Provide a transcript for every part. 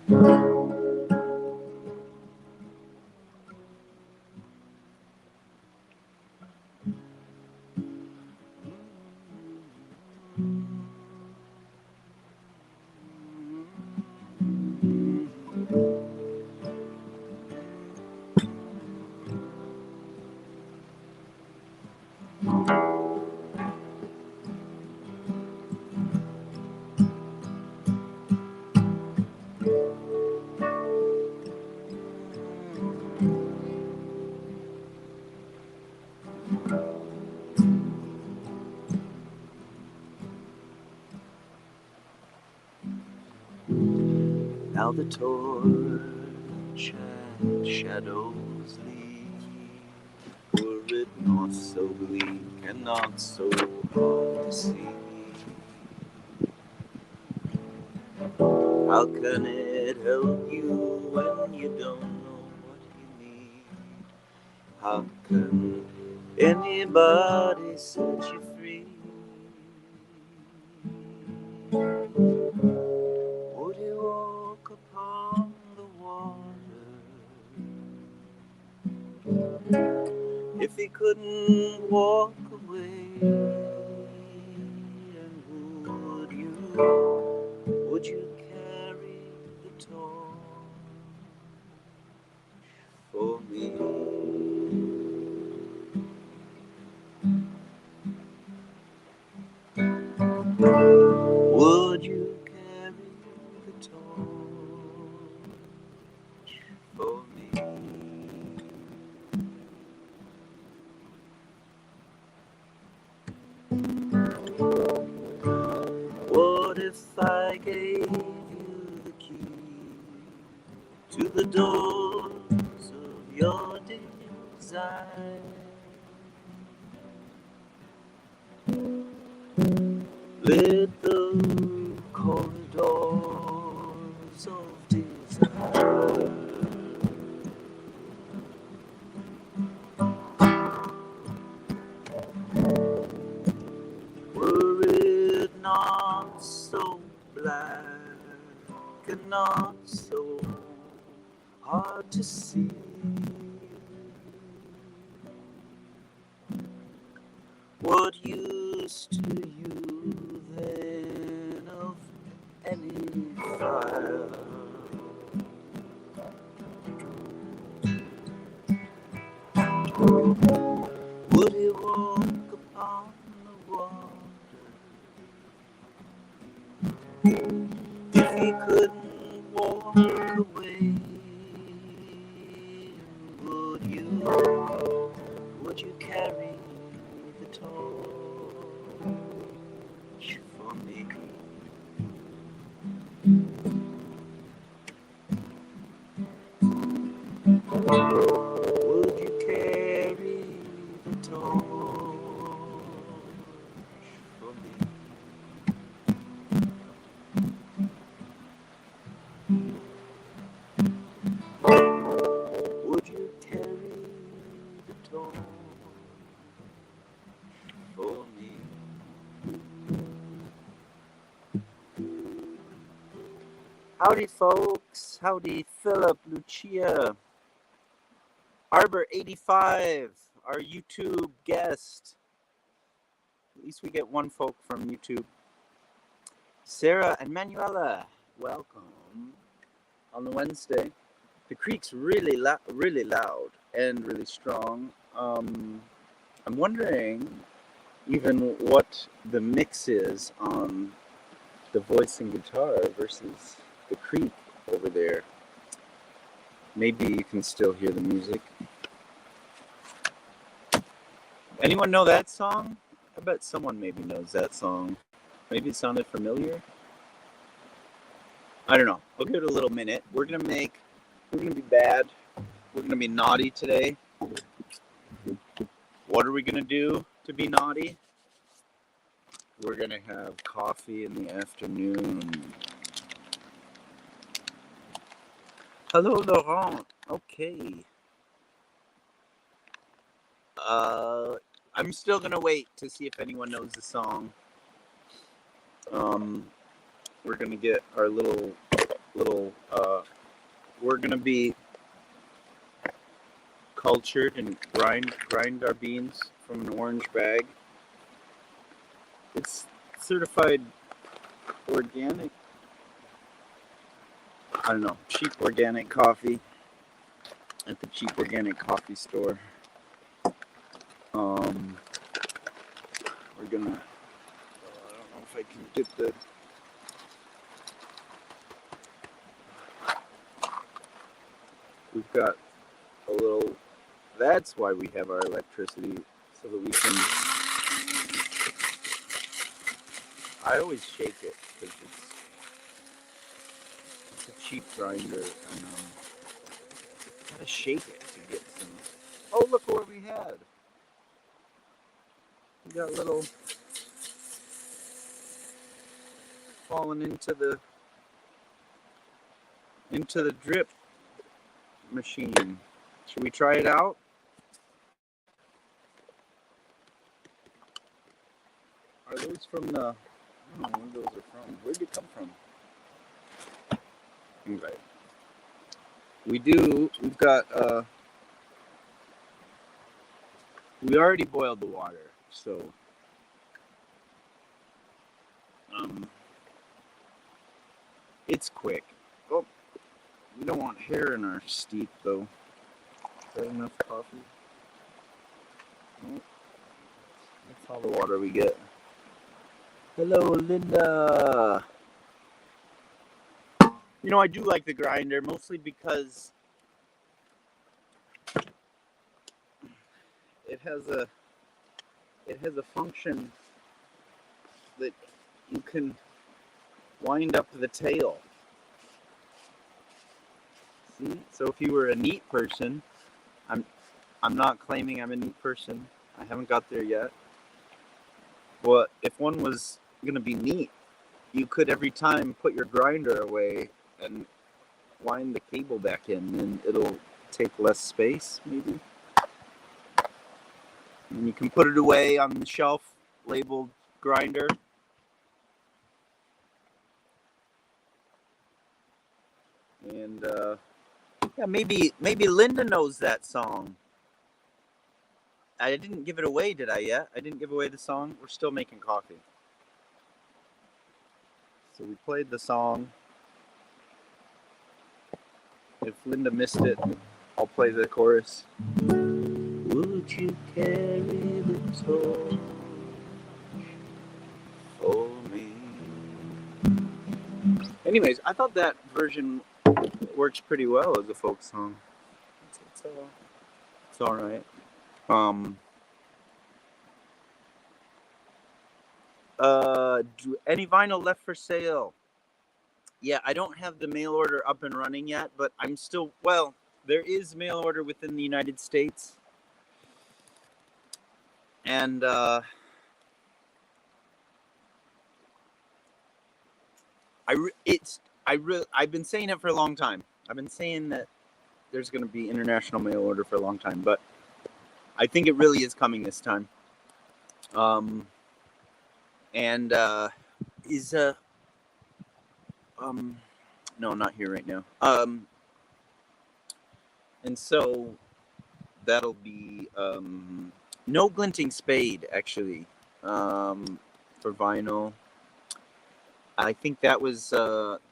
Now the torch and shadows leave, were it not so bleak and not so hard to see? How can it help you when you don't know what you need? How can anybody set you free? Would you walk upon the water if he couldn't walk away? And would you carry the torch for me? Would you carry the torch for me? What if I gave you the key to the doors of your desire? Lit the corridors of desire. Were it not so black and not so hard to see? What use to you then of any fire? Would he walk upon the water if he couldn't walk away? Would you carry the torch for me? Would you carry the torch for me? Would you carry the torch for me? Howdy, folks. Howdy, Philip, Lucia, Arbor85, our YouTube guest. At least we get one folk from YouTube. Sarah and Manuela, welcome on the Wednesday. The creek's really loud and really strong. I'm wondering even what the mix is on the voice and guitar versus the creek over there. Maybe you can still hear the music. Anyone know that song? I bet someone maybe knows that song. Maybe it sounded familiar. I don't know. I'll give it a little minute. We're gonna be bad. We're gonna be naughty today. What are we gonna do to be naughty? We're gonna have coffee in the afternoon. Hello, Laurent. Okay. I'm still gonna wait to see if anyone knows the song. We're gonna get our little little, we're gonna be cultured and grind our beans from an orange bag. It's certified organic. I don't know, cheap organic coffee at the cheap organic coffee store. We're gonna, I don't know if I can get the, we've got a little, that's why we have our electricity, so that we can, I always shake it, because it's a cheap grinder, and gotta shake it to get some, oh look what we had. We got little falling into the drip machine. Should we try it out? Are those from the, I don't know where those are from. Where'd they come from? Okay. We've got, we already boiled the water, so it's quick. Oh, we don't want hair in our steep though. Is that enough coffee? Oh, that's all the water we get. Hello, Linda. You know, I do like the grinder, mostly because it has a function that you can wind up the tail. See? So if you were a neat person, I'm not claiming I'm a neat person. I haven't got there yet. But if one was gonna be neat, you could every time put your grinder away and wind the cable back in, and it'll take less space, maybe. And you can put it away on the shelf labeled grinder. And yeah, maybe Linda knows that song. I didn't give it away, did I yet? I didn't give away the song. We're still making coffee. So we played the song. If Linda missed it, I'll play the chorus. Would you carry the torch for me? Anyways, I thought that version works pretty well as a folk song. It's all right. Any vinyl left for sale? Yeah, I don't have the mail order up and running yet, but I'm still, well, there is mail order within the United States. And I've been saying it for a long time. I've been saying that there's going to be international mail order for a long time, but I think it really is coming this time. No, not here right now. And so that'll be No Glinting Spade, actually, for vinyl. I think that was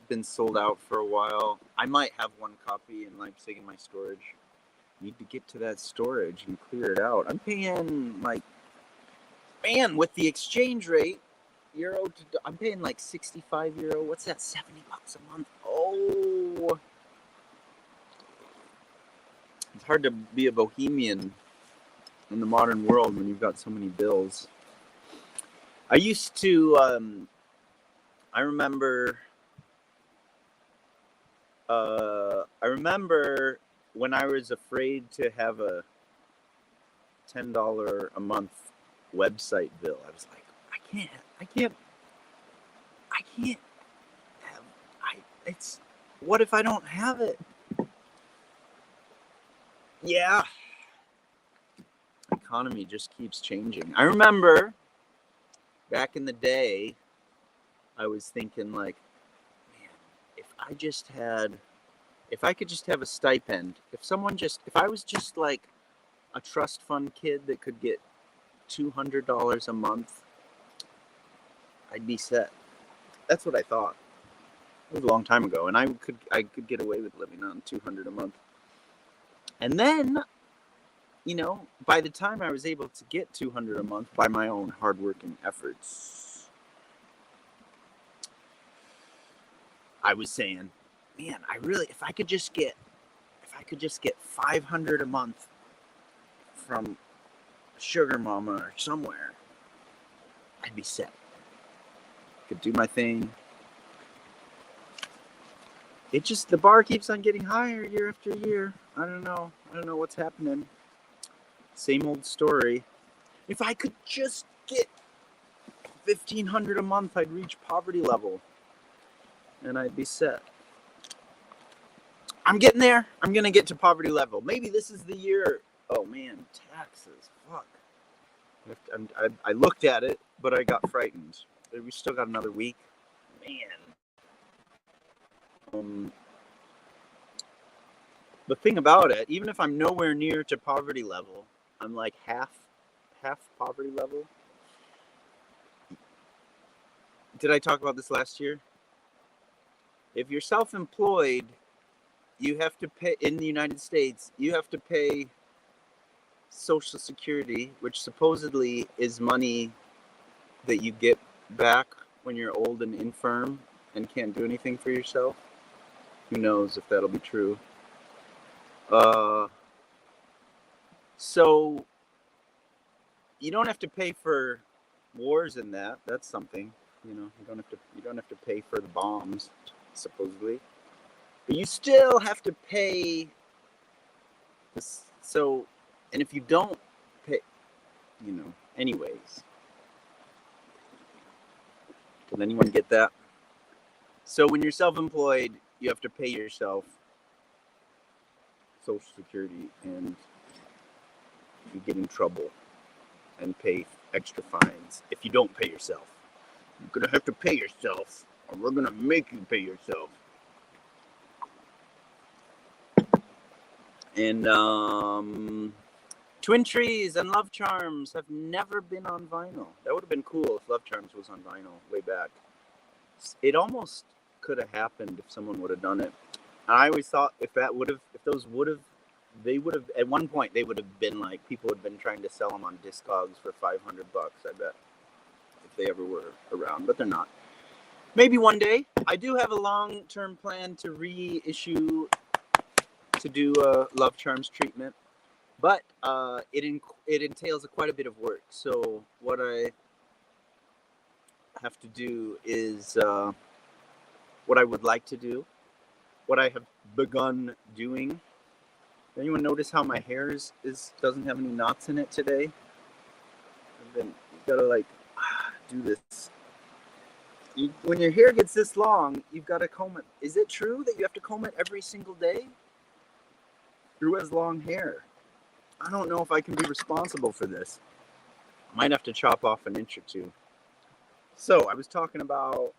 been sold out for a while. I might have one copy in Leipzig in my storage. Need to get to that storage and clear it out. I'm paying like, man, with the exchange rate, euro to, I'm paying like 65 euro. What's that? $70 a month. Oh, it's hard to be a bohemian in the modern world when you've got so many bills. I used to, I remember when I was afraid to have a $10 a month website bill. I was like, it's, what if I don't have it? Yeah. Economy just keeps changing. I remember back in the day, I was thinking like, man, if I just had, if I could just have a stipend, if I was just like a trust fund kid that could get $200 a month, I'd be set. That's what I thought. It was a long time ago, and I could get away with living on $200 a month. And then, by the time I was able to get $200 a month by my own hardworking efforts, I was saying, man, if I could just get $500 a month from Sugar Mama or somewhere, I'd be set. Could do my thing. The bar keeps on getting higher year after year. I don't know what's happening. Same old story. If I could just get $1,500 a month, I'd reach poverty level. And I'd be set. I'm getting there. I'm going to get to poverty level. Maybe this is the year. Oh man, taxes. Fuck. I looked at it, but I got frightened. We still got another week. Man. The thing about it, even if I'm nowhere near to poverty level, I'm like half poverty level. Did I talk about this last year? If you're self-employed, you have to pay, in the United States, you have to pay Social Security, which supposedly is money that you get back when you're old and infirm and can't do anything for yourself. Who knows if that'll be true. So you don't have to pay for wars in that. That's something, you don't have to pay for the bombs, supposedly. But you still have to pay this. So, and if you don't pay, anyways. Did anyone get that? So when you're self-employed, you have to pay yourself Social Security, and you get in trouble and pay extra fines if you don't pay yourself. You're going to have to pay yourself, or we're going to make you pay yourself. And Twin Trees and Love Charms have never been on vinyl. That would have been cool if Love Charms was on vinyl way back. It almost could have happened if someone would have done it. I always thought they would have, at one point, they would have been like, people would have been trying to sell them on Discogs for $500, I bet, if they ever were around, but they're not. Maybe one day. I do have a long-term plan to reissue, to do a Love Charms treatment, but it entails quite a bit of work. So what I have to do is, what I would like to do, what I have begun doing. Anyone notice how my hair doesn't have any knots in it today? You've got to do this. When your hair gets this long, you've got to comb it. Is it true that you have to comb it every single day? Who has long hair? I don't know if I can be responsible for this. I might have to chop off an inch or two. So I was talking about,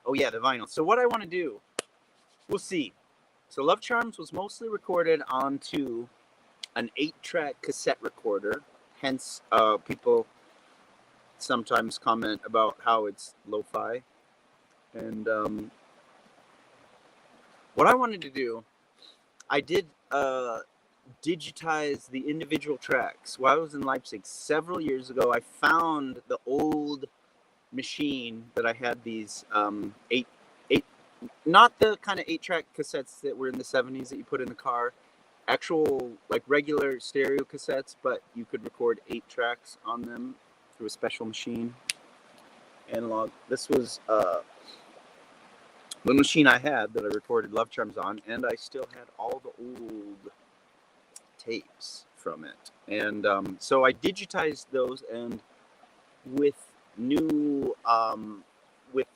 the vinyl. So what I want to do, we'll see. So Love Charms was mostly recorded onto an 8-track cassette recorder. Hence, people sometimes comment about how it's lo-fi. And what I wanted to do, I did digitize the individual tracks. While I was in Leipzig several years ago, I found the old machine that I had these eight, not the kind of 8-track cassettes that were in the 70s that you put in the car, actual regular stereo cassettes, but you could record 8 tracks on them through a special machine, analog. This was the machine I had that I recorded Love Charms on, and I still had all the old tapes from it. And so I digitized those, and with new with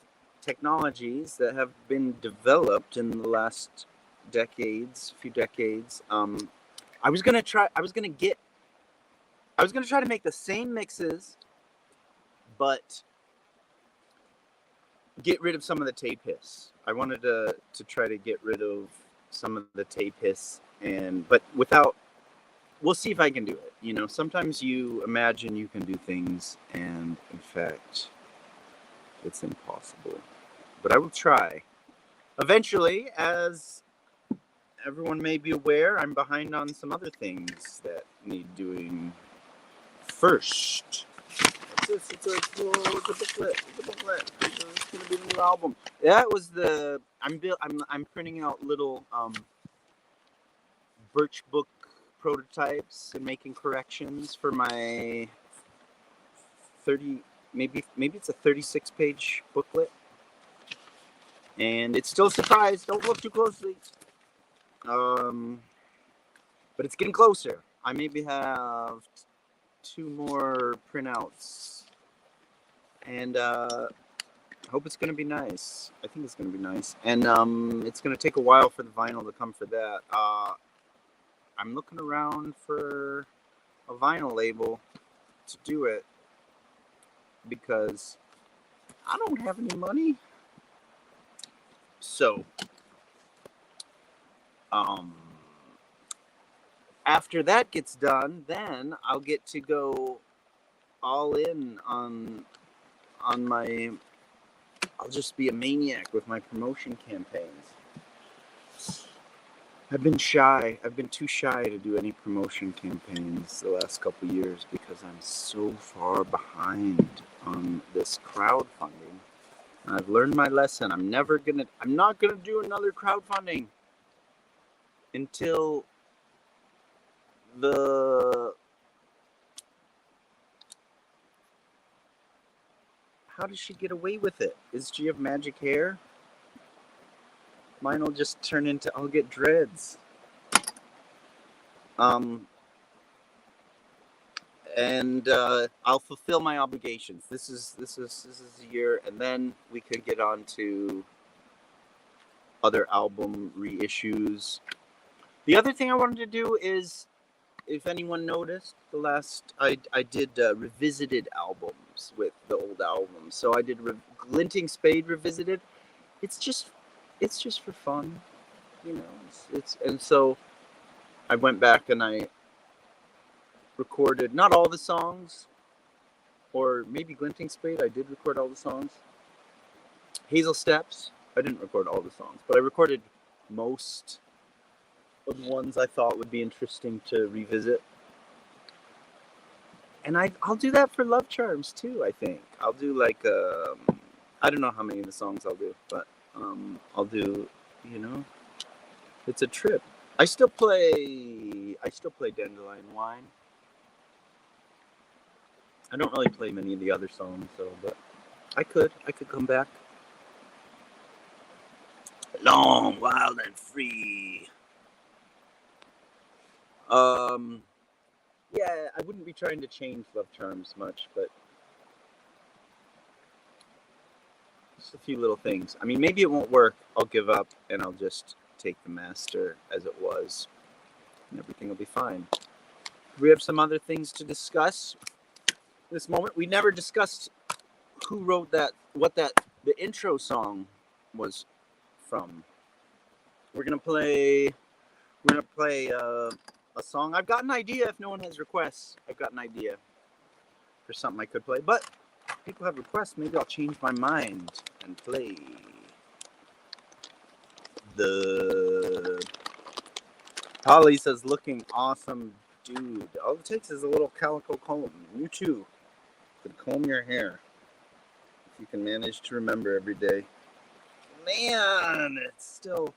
technologies that have been developed in the last few decades, I was gonna try to make the same mixes, but get rid of some of the tape hiss. I wanted to try to get rid of some of the tape hiss, but without. We'll see if I can do it. You know, sometimes you imagine you can do things, and in fact, it's impossible. But I will try. Eventually, as everyone may be aware, I'm behind on some other things that need doing first. What's this? It's a booklet. It's a booklet. It's gonna be the new album. That was the. I'm printing out little birch book prototypes and making corrections for my 30. Maybe it's a 36-page booklet, and it's still a surprise. Don't look too closely. But it's getting closer. I maybe have 2 more printouts, and I hope it's gonna be nice. I think it's gonna be nice, and it's gonna take a while for the vinyl to come for that. I'm looking around for a vinyl label to do it because I don't have any money. So, after that gets done, then I'll get to go all in on my. I'll just be a maniac with my promotion campaigns. I've been shy. I've been too shy to do any promotion campaigns the last couple of years because I'm so far behind on this crowdfunding. I've learned my lesson. I'm not gonna do another crowdfunding until how does she get away with it? Does she have magic hair? Mine will just turn into, I'll get dreads. And I'll fulfill my obligations. This is a year, and then we could get on to other album reissues. The other thing I wanted to do is, if anyone noticed, I did revisited albums with the old albums. So I did Glinting Spade Revisited. It's just for fun, you know. And so I went back and I recorded not all the songs, or maybe Glinting Spade. I did record all the songs. Hazel Steps, I didn't record all the songs, but I recorded most of the ones I thought would be interesting to revisit. And I'll do that for Love Charms too, I think. I'll do like, I don't know how many of the songs I'll do, but I'll do, you know, it's a trip. I still play Dandelion Wine. I don't really play many of the other songs, so, but I could come back. Long, wild, and free. Yeah, I wouldn't be trying to change Love Charms much, but just a few little things. I mean, maybe it won't work. I'll give up, and I'll just take the master as it was, and everything will be fine. We have some other things to discuss this moment. We never discussed who wrote the intro song was from. We're gonna play a song. I've got an idea. If no one has requests, I've got an idea for something I could play. But if people have requests, maybe I'll change my mind and play the. Holly says, "Looking awesome, dude. All it takes is a little calico comb. You too could comb your hair if you can manage to remember every day." Man, it's still.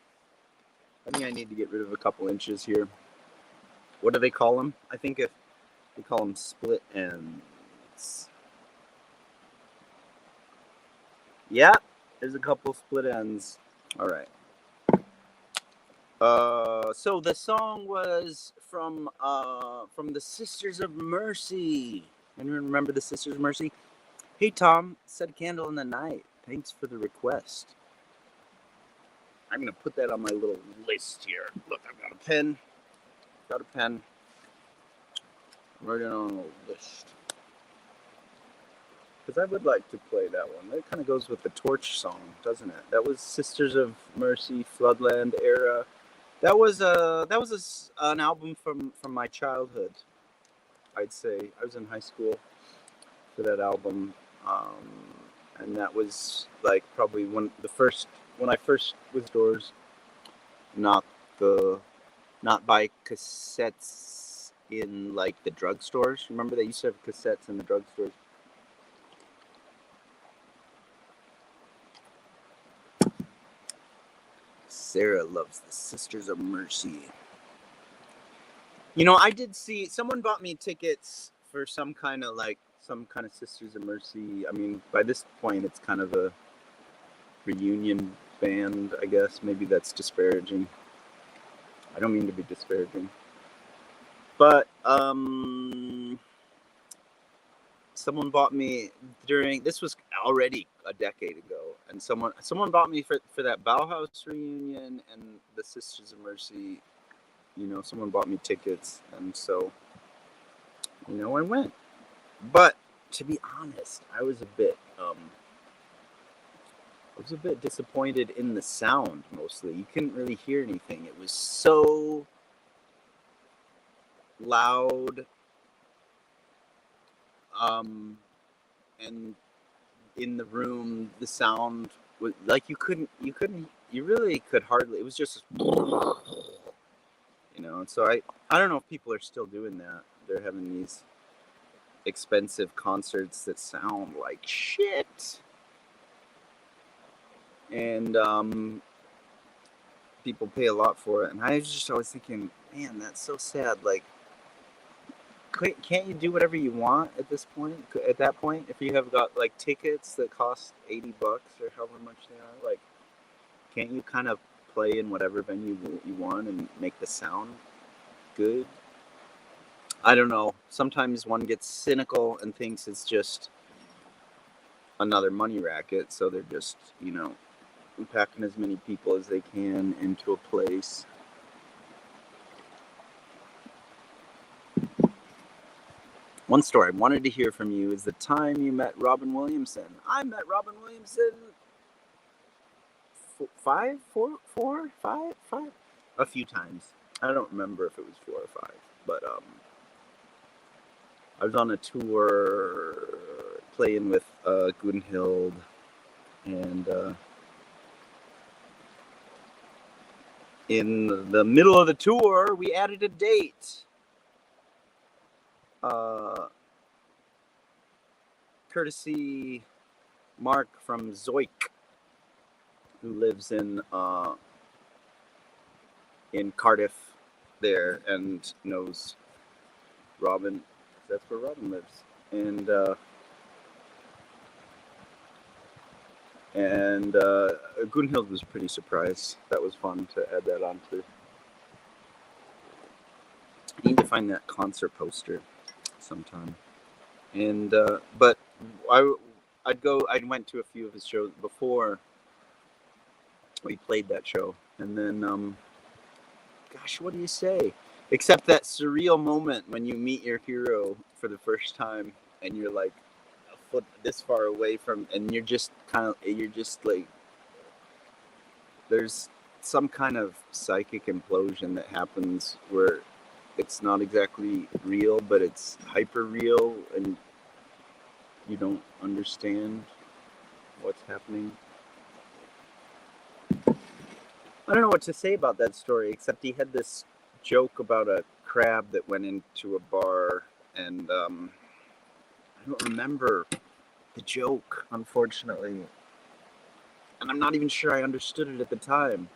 I think I need to get rid of a couple inches here. What do they call them? I think if they call them split ends. Yeah, there's a couple split ends. All right. So the song was from the Sisters of Mercy. Anyone remember the Sisters of Mercy? Hey Tom, set a candle in the night. Thanks for the request. I'm gonna put that on my little list here. Look, I've got a pen. Write it on a list. because I would like to play that one. That kind of goes with the Torch song, doesn't it? That was Sisters of Mercy, Floodland era. That was an album from my childhood. I'd say I was in high school for that album, and that was like probably when I first was doors, not by cassettes in like the drugstores. Remember they used to have cassettes in the drugstores. Sarah loves the Sisters of Mercy. You know, I did see someone bought me tickets for some kind of Sisters of Mercy. I mean, by this point, it's kind of a reunion band, I guess. Maybe that's disparaging. I don't mean to be disparaging. But someone bought me this was already a decade ago, and someone bought me for that Bauhaus reunion and the Sisters of Mercy. You know, someone bought me tickets, and so, you know, I went. But to be honest, I was a bit disappointed in the sound. Mostly, you couldn't really hear anything. It was so loud, and in the room, the sound was like you really could hardly. It was just, you know. And so I don't know if people are still doing that. They're having these expensive concerts that sound like shit, and people pay a lot for it. And I was just always thinking, man, that's so sad. Like, can't you do whatever you want at this point? At that point, if you have got like tickets that cost $80 or however much they are, like, can't you kind of play in whatever venue you want and make the sound good? I don't know. Sometimes one gets cynical and thinks it's just another money racket, so they're just, you know, packing as many people as they can into a place. One story I wanted to hear from you is the time you met Robin Williamson. I met Robin Williamson five, a few times. I don't remember if it was 4 or 5, but I was on a tour playing with Gunhild, and in the middle of the tour, we added a date. Courtesy Mark from Zoik, who lives in Cardiff there and knows Robin. That's where Robin lives. And Gunhild was pretty surprised. That was fun to add that onto. I need to find that concert poster sometime. And but I went to a few of his shows before we played that show, and then gosh, what do you say? Except that surreal moment when you meet your hero for the first time, and you're like a foot this far away from, and you're just like, there's some kind of psychic implosion that happens where it's not exactly real, but it's hyper real, and you don't understand what's happening. I don't know what to say about that story, except he had this joke about a crab that went into a bar, and I don't remember the joke, unfortunately, and I'm not even sure I understood it at the time.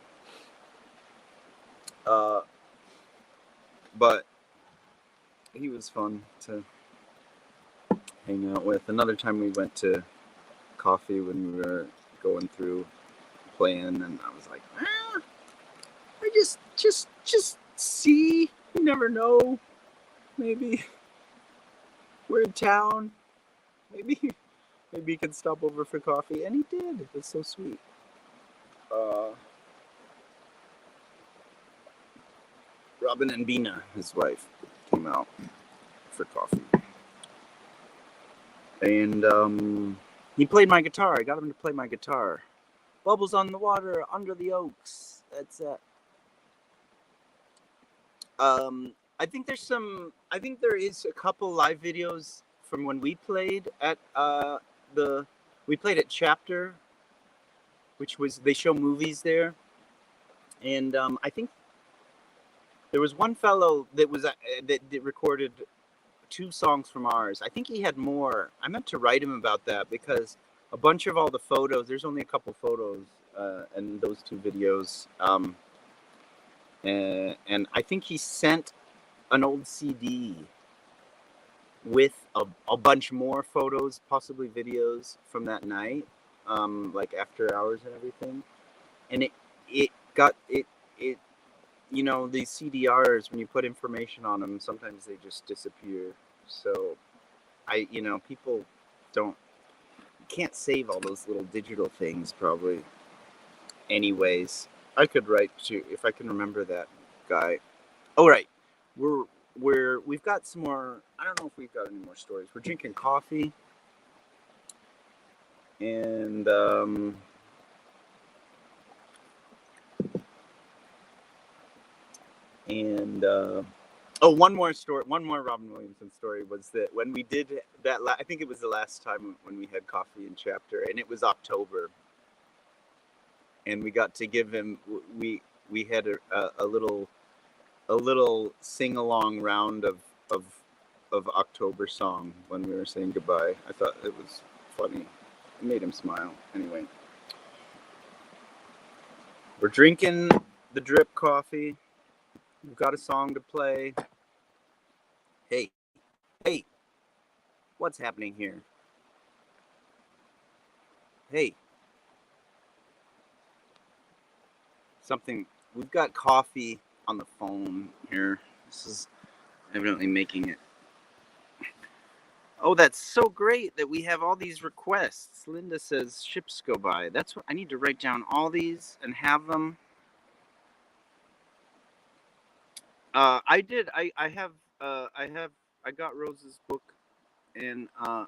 But he was fun to hang out with. Another time we went to coffee when we were going through playing, and I was like, I just see. You never know. Maybe we're in town. Maybe he can stop over for coffee, and he did. It was so sweet. Robin and Bina, his wife, came out for coffee. And he played my guitar. I got him to play my guitar. Bubbles on the water, under the oaks. That's it. I think there is a couple live videos from when we played at we played at Chapter, which was, they show movies there. And I think there was one fellow that was that recorded 2 songs from ours. I think he had more. I meant to write him about that, because a bunch of all the photos, there's only a couple photos in those 2 videos. And I think he sent an old CD with a bunch more photos, possibly videos from that night, like after hours and everything. And it got you know, these CDRs, when you put information on them, sometimes they just disappear. So people can't save all those little digital things probably. Anyways, I could write to, if I can remember that guy. All right, we've got some more. I don't know if we've got any more stories. We're drinking coffee, and one more story. One more Robin Williamson story was that when we did that, I think it was the last time when we had coffee in Chapter, and it was October, and we got to give him. We had a little sing-along round of October song when we were saying goodbye. I thought it was funny. It made him smile. Anyway, we're drinking the drip coffee. We've got a song to play. Hey, what's happening here? Hey. Something, we've got coffee on the phone here. This is evidently making it. Oh, that's so great that we have all these requests. Linda says ships go by. That's what I need to write down, all these and have them. I did. I got Rose's book, and I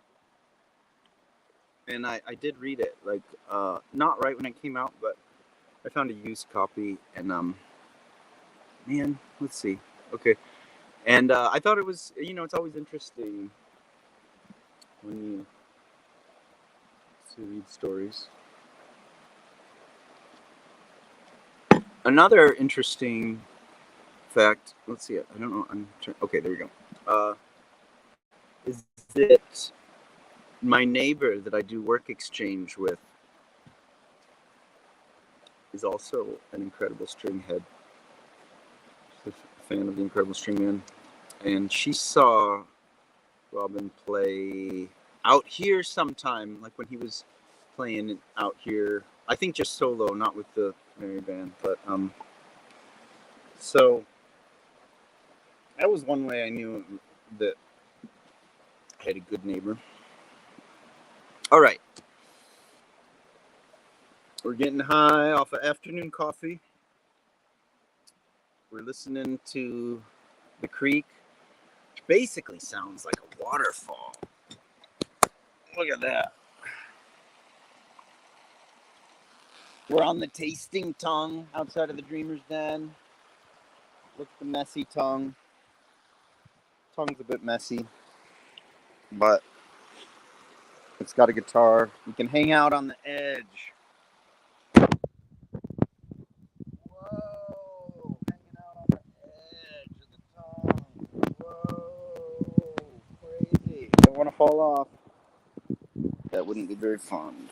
did read it, like not right when it came out, but I found a used copy, and man, let's see. Okay. And I thought it was, it's always interesting when you read stories. Another interesting fact, let's see it. I don't know. Okay, there we go. Is that my neighbor that I do work exchange with is also an Incredible String head. She's a fan of the Incredible String Man. And she saw Robin play out here sometime, like when he was playing out here. I think just solo, not with the Mary band. But so that was one way I knew that I had a good neighbor. All right. We're getting high off of afternoon coffee. We're listening to the creek, which basically sounds like a waterfall. Look at that. We're on the tasting tongue outside of the Dreamer's Den. Look at the messy tongue. Tongue's a bit messy, but it's got a guitar. You can hang out on the edge. Whoa, hanging out on the edge of the tongue. Whoa, crazy. Don't want to fall off. That wouldn't be very fun.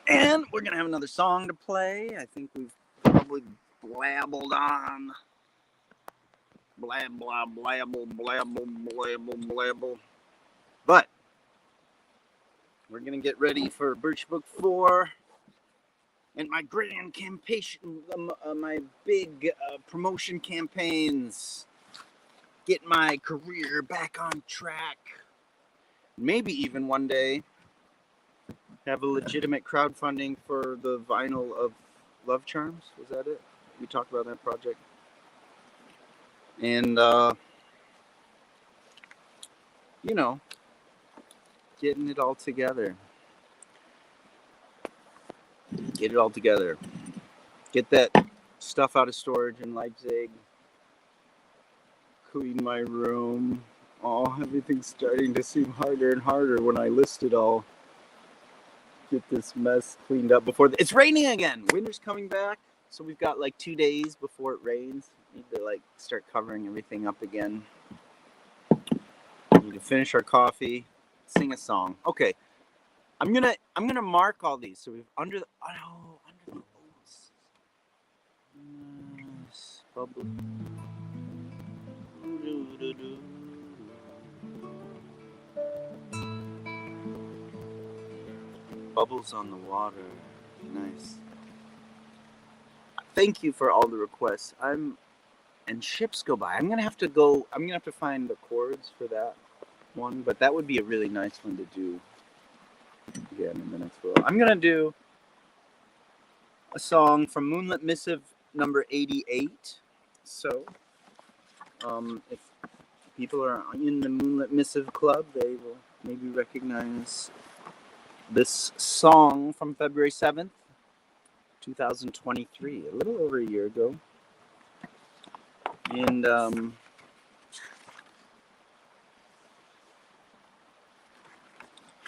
And we're going to have another song to play. I think we've probably blabbled on. Blab, blab, blabble, blabble, blabble, blabble. But we're going to get ready for Birch Book 4 and my grand campaign, my big promotion campaigns. Get my career back on track. Maybe even one day have a legitimate crowdfunding for the vinyl of Love Charms. Was that it? We talked about that project. And, Getting it all together. Get it all together. Get that stuff out of storage in Leipzig. Clean my room. Oh, everything's starting to seem harder and harder when I list it all. Get this mess cleaned up before it's raining again. Winter's coming back, so we've got like 2 days before it rains. Need to like start covering everything up again. Need to finish our coffee, sing a song. Okay, I'm gonna mark all these. So we've under the oats. Yes, bubble. Bubbles on the water. Nice. Thank you for all the requests. And ships go by. I'm gonna have to find the chords for that one, but that would be a really nice one to do again in the next world. I'm gonna do a song from Moonlit Missive number 88. So if people are in the Moonlit Missive Club, they will maybe recognize this song from February 7th, 2023, a little over a year ago. And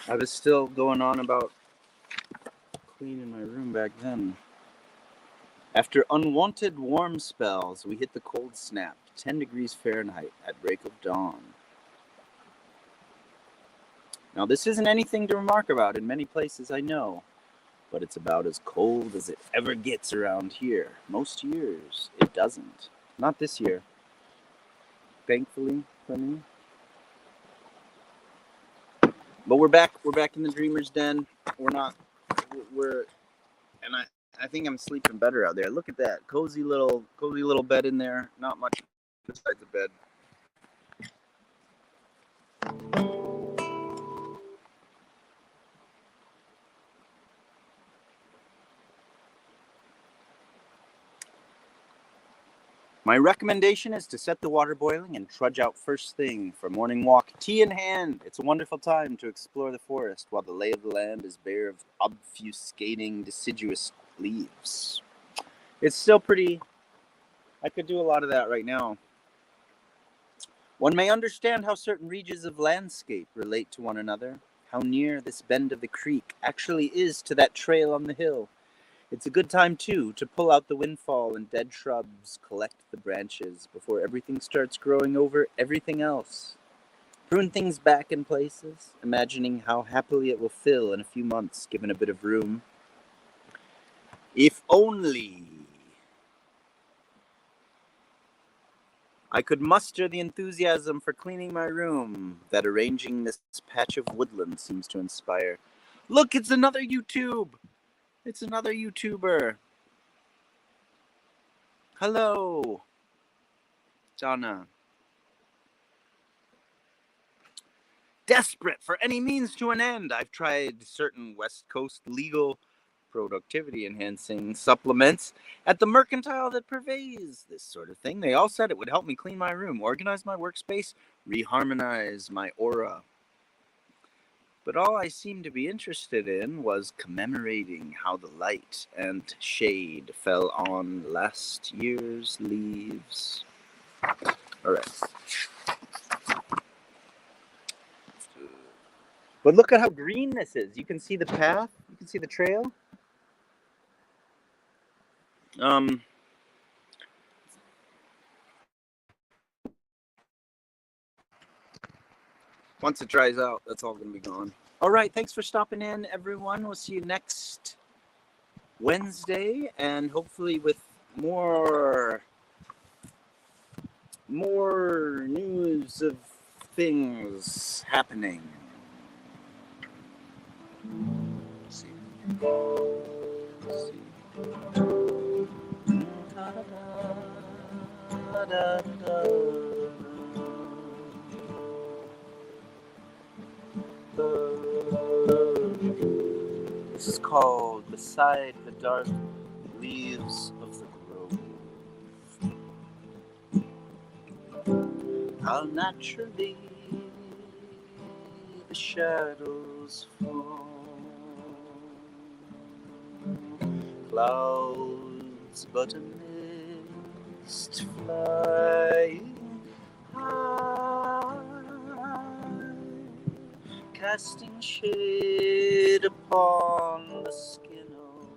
I was still going on about cleaning my room back then. After unwanted warm spells, we hit the cold snap, 10 degrees Fahrenheit at break of dawn. Now, this isn't anything to remark about in many places, I know, but it's about as cold as it ever gets around here. Most years, it doesn't. Not this year. Thankfully for me. But we're back in the Dreamer's Den. And I think I'm sleeping better out there. Look at that. Cozy little bed in there. Not much besides the bed. My recommendation is to set the water boiling and trudge out first thing for morning walk, tea in hand. It's a wonderful time to explore the forest while the lay of the land is bare of obfuscating deciduous leaves. It's still pretty. I could do a lot of that right now. One may understand how certain regions of landscape relate to one another, how near this bend of the creek actually is to that trail on the hill. It's a good time, too, to pull out the windfall and dead shrubs, collect the branches before everything starts growing over everything else. Prune things back in places, imagining how happily it will fill in a few months, given a bit of room. If only I could muster the enthusiasm for cleaning my room that arranging this patch of woodland seems to inspire. Look, it's another YouTube! It's another YouTuber. Hello, Donna. Desperate for any means to an end, I've tried certain West Coast legal productivity enhancing supplements at the mercantile that purveys this sort of thing. They all said it would help me clean my room, organize my workspace, reharmonize my aura. But all I seemed to be interested in was commemorating how the light and shade fell on last year's leaves. All right. But look at how green this is. You can see the path. You can see the trail. Once it dries out, that's all going to be gone. All right, thanks for stopping in, everyone. We'll see you next Wednesday, and hopefully with more news of things happening. Let's see. Let's see. This is called Beside the Dark Leaves of the Grove. How naturally the the shadows fall. Clouds but a mist flying high, casting shade upon the skin of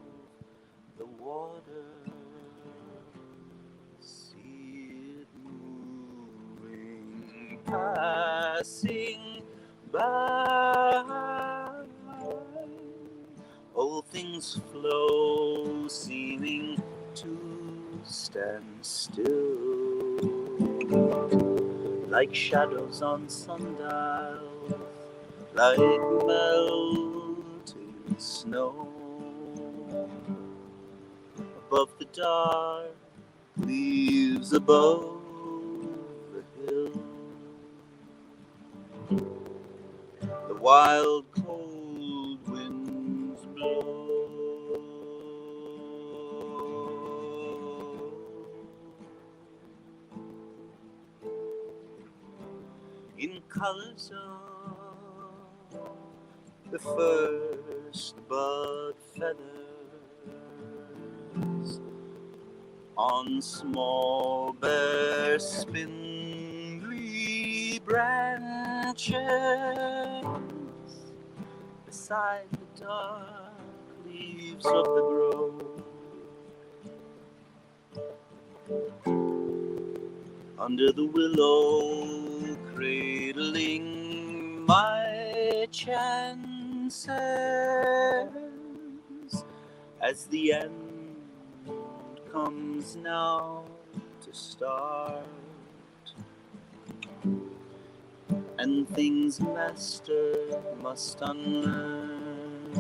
the water. See it moving, passing by. All things flow, seeming to stand still, like shadows on sundials, like melting snow. Above the dark leaves above the hill, the wild cold winds blow. In colors of the first bud feathers, on small bare spindly branches, beside the dark leaves of the grove. Under the willow, cradling my chances as the end comes now to start, and things master must unlearn.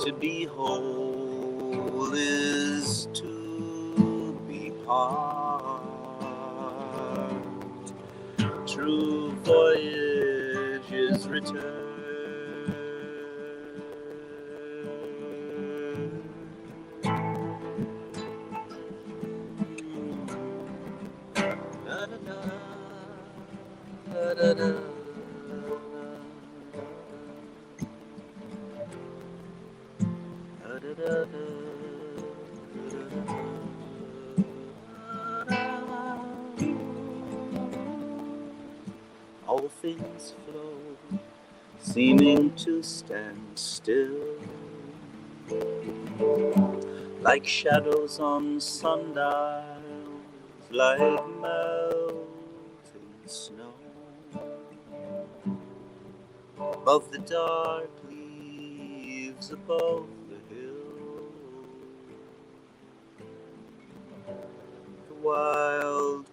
To be whole is to be part. True voyage is return. Da, da, da, da, da, da. All things flow, seeming to stand still, like shadows on sundials, like melting snow. Above the dark leaves above the hill, the wild